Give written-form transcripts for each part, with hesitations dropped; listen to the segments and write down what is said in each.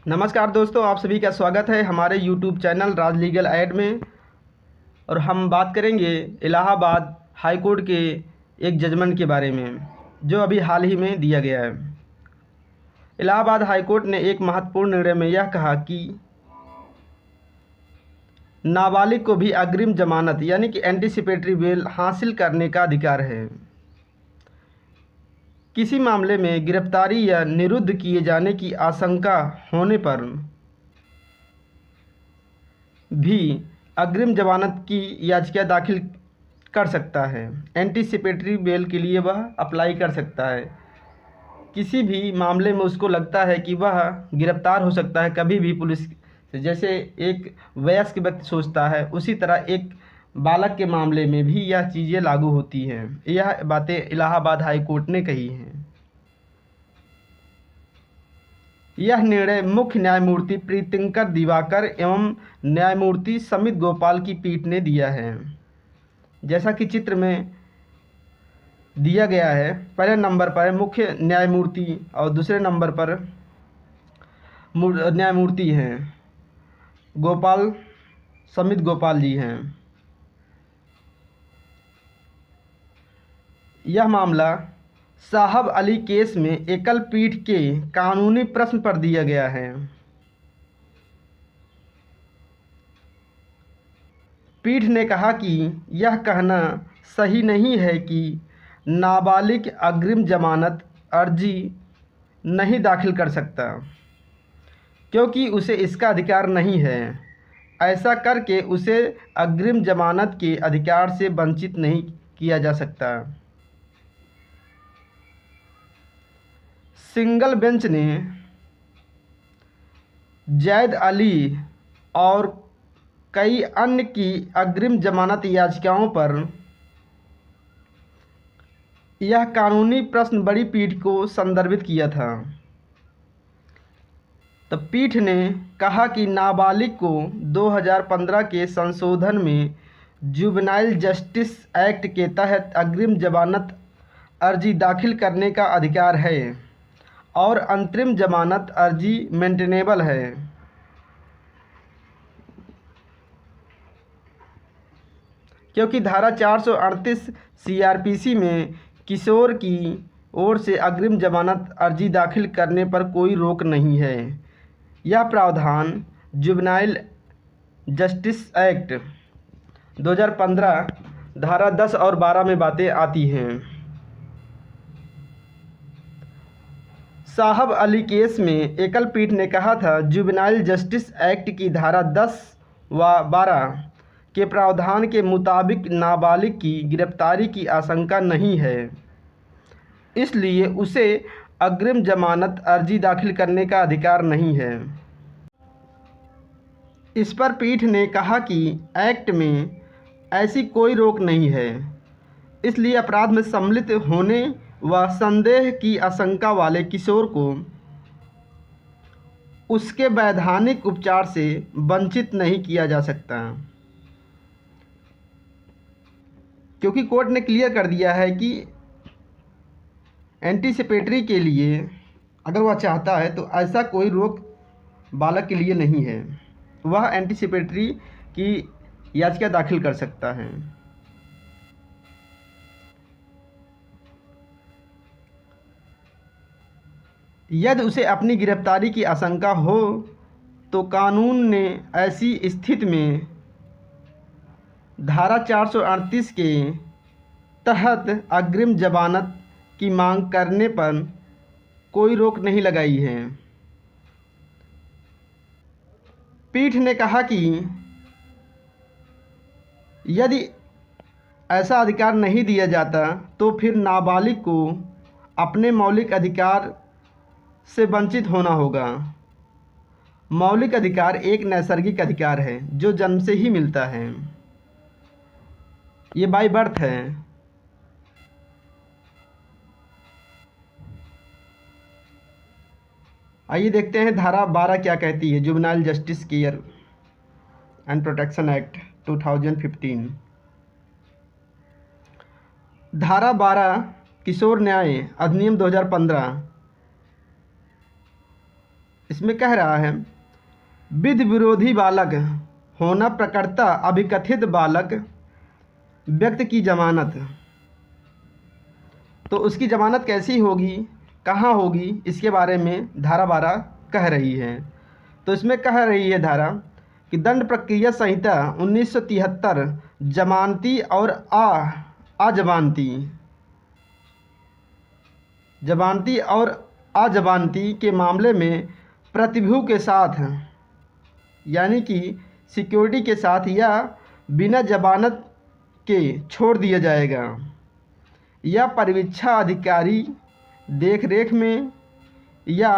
नमस्कार दोस्तों, आप सभी का स्वागत है हमारे YouTube चैनल राज लीगल ऐड में। और हम बात करेंगे इलाहाबाद हाई कोर्ट के एक जजमेंट के बारे में जो अभी हाल ही में दिया गया है। इलाहाबाद हाई कोर्ट ने एक महत्वपूर्ण निर्णय में यह कहा कि नाबालिग को भी अग्रिम जमानत यानी कि एंटीसिपेटरी बेल हासिल करने का अधिकार है। किसी मामले में गिरफ्तारी या निरुद्ध किए जाने की आशंका होने पर भी अग्रिम जमानत की याचिका दाखिल कर सकता है। एंटीसिपेटरी बेल के लिए वह अप्लाई कर सकता है। किसी भी मामले में उसको लगता है कि वह गिरफ्तार हो सकता है कभी भी पुलिस से, जैसे एक वयस्क व्यक्ति सोचता है, उसी तरह एक बालक के मामले में भी यह चीज़ें लागू होती हैं। यह बातें इलाहाबाद हाई कोर्ट ने कही हैं। यह निर्णय मुख्य न्यायमूर्ति प्रीतिंकर दिवाकर एवं न्यायमूर्ति समित गोपाल की पीठ ने दिया है। जैसा कि चित्र में दिया गया है, पहले नंबर पर मुख्य न्यायमूर्ति और दूसरे नंबर पर न्यायमूर्ति हैं गोपाल, समित गोपाल जी हैं। यह मामला साहब अली केस में एकल पीठ के कानूनी प्रश्न पर दिया गया है। पीठ ने कहा कि यह कहना सही नहीं है कि नाबालिग अग्रिम जमानत अर्जी नहीं दाखिल कर सकता, क्योंकि उसे इसका अधिकार नहीं है। ऐसा करके उसे अग्रिम जमानत के अधिकार से वंचित नहीं किया जा सकता। सिंगल बेंच ने जैद अली और कई अन्य की अग्रिम जमानत याचिकाओं पर यह कानूनी प्रश्न बड़ी पीठ को संदर्भित किया था। तो पीठ ने कहा कि नाबालिग को 2015 के संशोधन में जुवेनाइल जस्टिस एक्ट के तहत अग्रिम जमानत अर्जी दाखिल करने का अधिकार है और अंतरिम जमानत अर्जी मेंटेनेबल है, क्योंकि धारा 438 सीआरपीसी में किशोर की ओर से अग्रिम जमानत अर्जी दाखिल करने पर कोई रोक नहीं है। यह प्रावधान जुवेनाइल जस्टिस एक्ट 2015 धारा 10 और 12 में बातें आती हैं। साहब अली केस में एकल पीठ ने कहा था, जुवेनाइल जस्टिस एक्ट की धारा 10 व 12 के प्रावधान के मुताबिक नाबालिग की गिरफ्तारी की आशंका नहीं है, इसलिए उसे अग्रिम जमानत अर्जी दाखिल करने का अधिकार नहीं है। इस पर पीठ ने कहा कि एक्ट में ऐसी कोई रोक नहीं है, इसलिए अपराध में सम्मिलित होने व संदेह की आशंका वाले किशोर को उसके वैधानिक उपचार से वंचित नहीं किया जा सकता, क्योंकि कोर्ट ने क्लियर कर दिया है कि एंटीसिपेटरी के लिए अगर वह चाहता है तो ऐसा कोई रोक बालक के लिए नहीं है। वह एंटीसिपेटरी की याचिका दाखिल कर सकता है। यदि उसे अपनी गिरफ्तारी की आशंका हो तो कानून ने ऐसी स्थिति में धारा 438 के तहत अग्रिम जमानत की मांग करने पर कोई रोक नहीं लगाई है। पीठ ने कहा कि यदि ऐसा अधिकार नहीं दिया जाता तो फिर नाबालिग को अपने मौलिक अधिकार से वंचित होना होगा। मौलिक अधिकार एक नैसर्गिक अधिकार है जो जन्म से ही मिलता है, ये बाय बर्थ है। आइए देखते हैं धारा 12 क्या कहती है। Juvenile justice care and protection act 2015 धारा 12 किशोर न्याय अधिनियम 2015 इसमें कह रहा है विधि विरोधी बालक होना प्रकर्ता अभिकथित बालक व्यक्ति की जमानत। तो उसकी जमानत कैसी होगी, कहाँ होगी, इसके बारे में धारा 12 कह रही है। तो इसमें कह रही है धारा कि दंड प्रक्रिया संहिता 1973 जमानती और जमानती और अजमानती के मामले में प्रतिभूति के साथ यानी कि सिक्योरिटी के साथ या बिना जमानत के छोड़ दिया जाएगा या परिवीक्षा अधिकारी देखरेख में या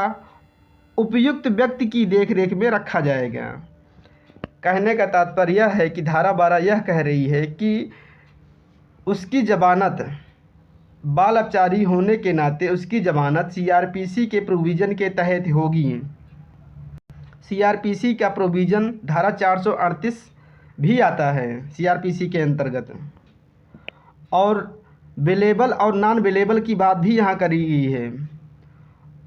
उपयुक्त व्यक्ति की देखरेख में रखा जाएगा। कहने का तात्पर्य यह है कि धारा 12 यह कह रही है कि उसकी जमानत बाल अपचारी होने के नाते उसकी जमानत सीआरपीसी के प्रोविज़न के तहत होगी। सीआरपीसी का प्रोविज़न धारा 438 भी आता है सीआरपीसी के अंतर्गत। और वेलेबल और नॉन वेलेबल की बात भी यहाँ करी गई है।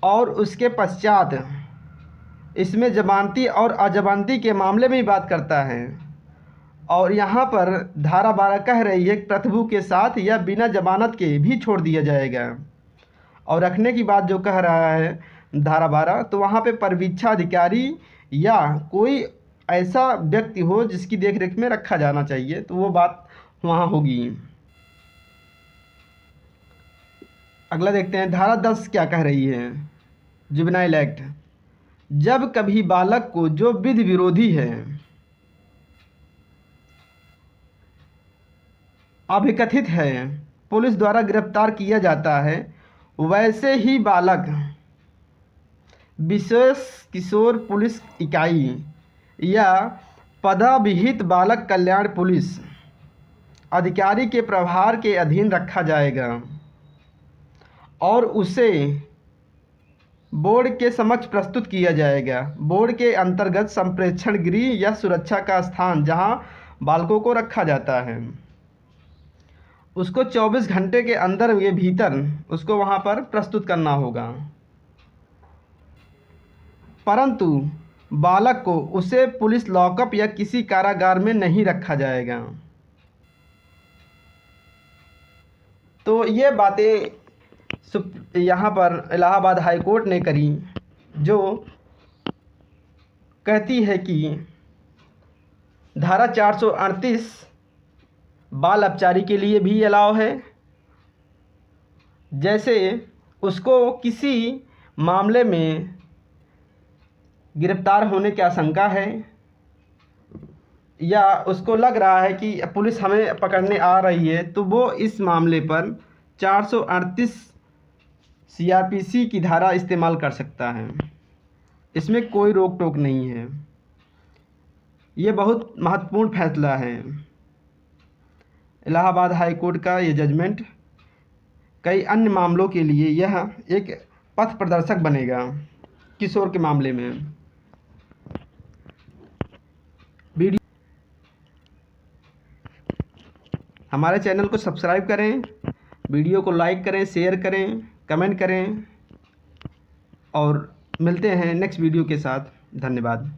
और उसके पश्चात इसमें जमानती और अजमानती के मामले में ही बात करता है। और यहाँ पर धारा 12 कह रही है प्रतिभू के साथ या बिना जमानत के भी छोड़ दिया जाएगा। और रखने की बात जो कह रहा है धारा 12, तो वहाँ पे परिवीक्षा अधिकारी या कोई ऐसा व्यक्ति हो जिसकी देखरेख में रखा जाना चाहिए, तो वो बात वहाँ होगी। अगला देखते हैं धारा 10 क्या कह रही है। जुवेनाइल एक्ट, जब कभी बालक को जो विधि विरोधी है, अभिकथित है, पुलिस द्वारा गिरफ्तार किया जाता है, वैसे ही बालक विशेष किशोर पुलिस इकाई या पदाविहित बालक कल्याण पुलिस अधिकारी के प्रभार के अधीन रखा जाएगा और उसे बोर्ड के समक्ष प्रस्तुत किया जाएगा। बोर्ड के अंतर्गत संप्रेक्षण गृह या सुरक्षा का स्थान जहां बालकों को रखा जाता है, उसको 24 घंटे के अंदर ये भीतर उसको वहां पर प्रस्तुत करना होगा। परंतु बालक को उसे पुलिस लॉकअप या किसी कारागार में नहीं रखा जाएगा। तो ये बातें यहाँ पर इलाहाबाद हाई कोर्ट ने करी, जो कहती है कि धारा 438 बाल अपचारी के लिए भी अलाउ है। जैसे उसको किसी मामले में गिरफ्तार होने की आशंका है या उसको लग रहा है कि पुलिस हमें पकड़ने आ रही है, तो वो इस मामले पर 438 सीआरपीसी की धारा इस्तेमाल कर सकता है। इसमें कोई रोक टोक नहीं है। ये बहुत महत्वपूर्ण फैसला है। इलाहाबाद हाई कोर्ट का ये जजमेंट कई अन्य मामलों के लिए यह एक पथ प्रदर्शक बनेगा। किशोर के मामले में वीडियो हमारे चैनल को सब्सक्राइब करें, वीडियो को लाइक करें, शेयर करें, कमेंट करें और मिलते हैं नेक्स्ट वीडियो के साथ। धन्यवाद।